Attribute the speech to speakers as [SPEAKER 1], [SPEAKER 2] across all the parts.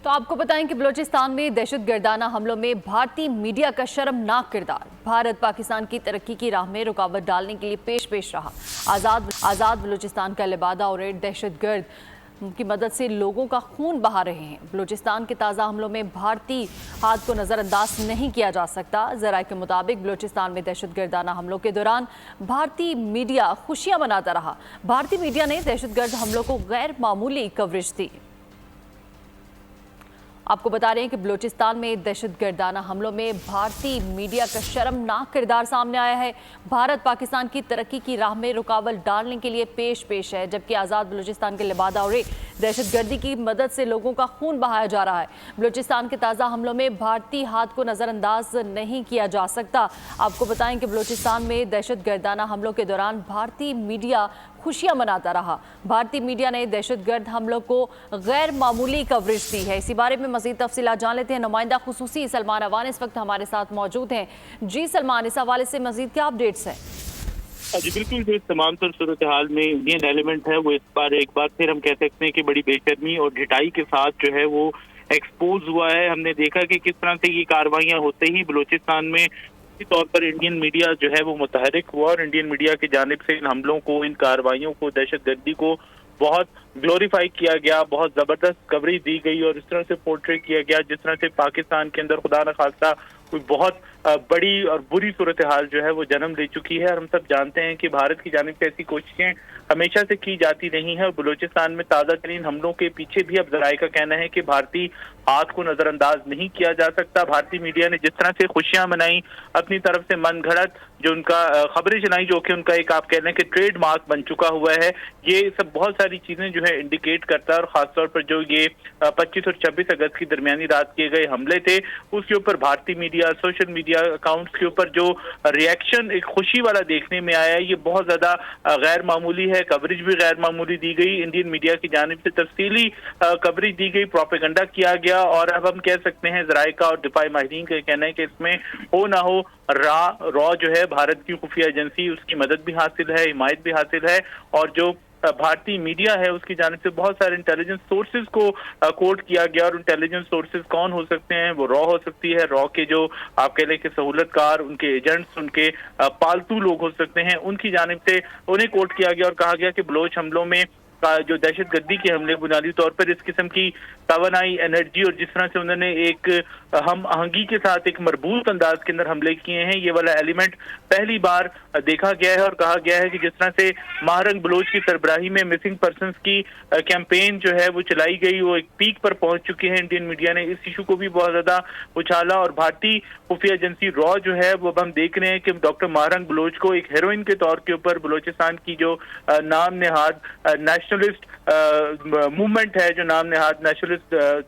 [SPEAKER 1] तो आपको बताएं कि बलूचिस्तान में दहशतगर्दाना हमलों में भारतीय मीडिया का शर्मनाक किरदार। भारत पाकिस्तान की तरक्की की राह में रुकावट डालने के लिए पेश रहा। आज़ाद बलूचिस्तान का लिबादा और दहशतगर्द की मदद से लोगों का खून बहा रहे हैं। बलूचिस्तान के ताज़ा हमलों में भारतीय हाथ को नज़रअंदाज नहीं किया जा सकता। ज़राए के मुताबिक बलूचिस्तान में दहशतगर्दाना हमलों के दौरान भारतीय मीडिया खुशियां मनाता रहा। भारतीय मीडिया ने दहशतगर्द हमलों को गैर मामूली कवरेज दी। आपको बता रहे हैं कि बलूचिस्तान में दहशतगर्दाना हमलों में भारतीय मीडिया का शर्मनाक किरदार सामने आया है। भारत पाकिस्तान की तरक्की की राह में रुकावट डालने के लिए पेश है, जबकि आज़ाद बलूचिस्तान के लिबादा और दहशतगर्दी की मदद से लोगों का खून बहाया जा रहा है। बलूचिस्तान के ताज़ा हमलों में भारतीय हाथ को नज़रअंदाज नहीं किया जा सकता। आपको बताएं कि बलूचिस्तान में दहशतगर्दाना हमलों के दौरान भारतीय मीडिया खुशियां मनाता रहा। भारतीय मीडिया ने दहशतगर्द हमलों को गैर मामूली कवरेज दी है। इसी बारे में मज़ीद तफसीलात जान लेते हैं। नुमाइंदा खुसूसी सलमान अवान इस वक्त हमारे साथ मौजूद हैं। जी सलमान, इस हवाले से मज़ीद क्या अपडेट्स हैं?
[SPEAKER 2] जी बिल्कुल, जो तमाम तर सूरत हाल में इंडियन एलिमेंट है वो इस बार एक बार फिर हम कह सकते हैं कि बड़ी बेशर्मी और ढिठाई के साथ जो है वो एक्सपोज हुआ है। हमने देखा कि किस तरह से ये कार्रवाइयां होते ही बलूचिस्तान में तौर पर इंडियन मीडिया जो है वो मुतहरिक हुआ और इंडियन मीडिया की जानिब से इन हमलों को, इन कार्रवाइयों को, दहशतगर्दी को बहुत ग्लोरीफाई किया गया, बहुत जबरदस्त कवरेज दी गई और इस तरह से पोर्ट्रे किया गया जिस तरह से पाकिस्तान के अंदर खुदा न खास्ता कोई बहुत बड़ी और बुरी सूरत हाल जो है वो जन्म ले चुकी है। और हम सब जानते हैं कि भारत की जानिब से ऐसी कोशिशें हमेशा से की जाती नहीं है और बलूचिस्तान में ताज़ा तरीन हमलों के पीछे भी अब ज़राए का कहना है कि भारतीय हाथ को नज़रअंदाज नहीं किया जा सकता। भारतीय मीडिया ने जिस तरह से खुशियां मनाई, अपनी तरफ से मन घड़त जो उनका खबरें चलाई, जो कि उनका एक आप कह लें कि ट्रेड मार्क बन चुका हुआ है, ये सब बहुत सारी चीजें जो है इंडिकेट करता है। और खासतौर पर जो ये 25 और 26 अगस्त की दरमियानी रात किए गए हमले थे उसके ऊपर भारतीय मीडिया, सोशल मीडिया अकाउंट्स के ऊपर जो रिएक्शन एक खुशी वाला देखने में आया, ये बहुत ज्यादा गैर मामूली है। कवरेज भी गैर मामूली दी गई, इंडियन मीडिया की जानिब से तफसीली कवरेज दी गई, प्रोपेगेंडा किया गया। और अब हम कह सकते हैं ज़राइका और दिफाई माहिरीन का कहना है कि इसमें हो ना हो रॉ जो है भारत की खुफिया एजेंसी, उसकी मदद भी हासिल है, हिमायत भी हासिल है। और जो भारतीय मीडिया है उसकी जानिब से बहुत सारे इंटेलिजेंस सोर्सेज को कोट किया गया। और इंटेलिजेंस सोर्सेज कौन हो सकते हैं? वो रॉ हो सकती है, रॉ के जो आप कह लें कि सहूलतकार, उनके एजेंट्स, उनके पालतू लोग हो सकते हैं, उनकी जानिब से उन्हें कोट किया गया और कहा गया कि बलोच हमलों में जो दहशतगर्दी के हमले बुनियादी तौर पर इस किस्म की तवानाई, एनर्जी और जिस तरह से उन्होंने एक हम आहंगी के साथ एक मरबूत अंदाज के अंदर हमले किए हैं, ये वाला एलिमेंट पहली बार देखा गया है। और कहा गया है कि जिस तरह से महारंग बलोच की सरबराही में मिसिंग पर्सनस की कैंपेन जो है वो चलाई गई, वो एक पीक पर पहुंच चुकी है। इंडियन मीडिया ने इस इशू को भी बहुत ज्यादा उछाला और भारतीय खुफिया एजेंसी रॉ जो है वो हम देख रहे हैं कि डॉक्टर महारंग बलोच को एक हीरोइन के तौर के ऊपर बलोचिस्तान की जो नाम नेहाद नेशनलिस्ट मूवमेंट है, जो नाम नेहाद नेशनलिस्ट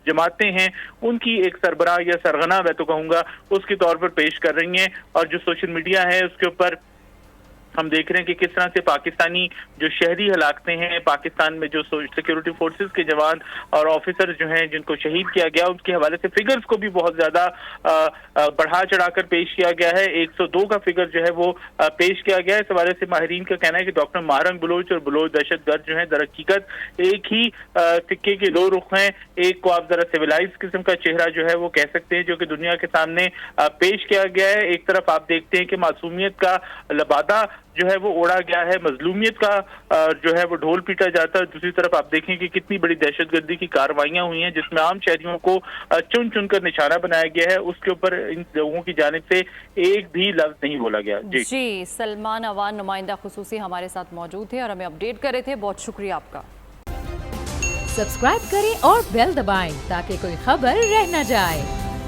[SPEAKER 2] जमातें हैं, उनकी एक सरबराह या सरगना मैं तो कहूंगा उसके तौर पर पेश कर रही हैं। और जो सोशल मीडिया है उसके ऊपर हम देख रहे हैं कि किस तरह से पाकिस्तानी जो शहरी हलाकतें हैं, पाकिस्तान में जो सिक्योरिटी फोर्सेस के जवान और ऑफिसर जो हैं जिनको शहीद किया गया, उनके हवाले से फिगर्स को भी बहुत ज्यादा बढ़ा चढ़ाकर पेश किया गया है। 102 का फिगर जो है वो पेश किया गया है। इस हवाले से माहिरीन का कहना है कि डॉक्टर महारंग बलोच और बलोच दहशतगर्द जो है दरहकीकत एक ही सिक्के के दो रुख हैं। एक को आप जरा सिविलाइज किस्म का चेहरा जो है वो कह सकते हैं, जो कि दुनिया के सामने पेश किया गया है। एक तरफ आप देखते हैं कि मासूमियत का लबादा जो है वो ओढ़ा गया है, मजलूमियत का जो है वो ढोल पीटा जाता है। दूसरी तरफ आप देखें कि कितनी बड़ी दहशतगर्दी की कार्रवाइयां हुई हैं जिसमें आम शहरियों को चुन चुन कर निशाना बनाया गया है, उसके ऊपर इन लोगों की जानिब से एक भी लफ्ज नहीं बोला गया।
[SPEAKER 1] जी सलमान अवान नुमाइंदा खुसूसी हमारे साथ मौजूद थे और हमें अपडेट कर रहे थे। बहुत शुक्रिया आपका।
[SPEAKER 3] सब्सक्राइब करें और बेल दबाएं ताकि कोई खबर रह न जाए।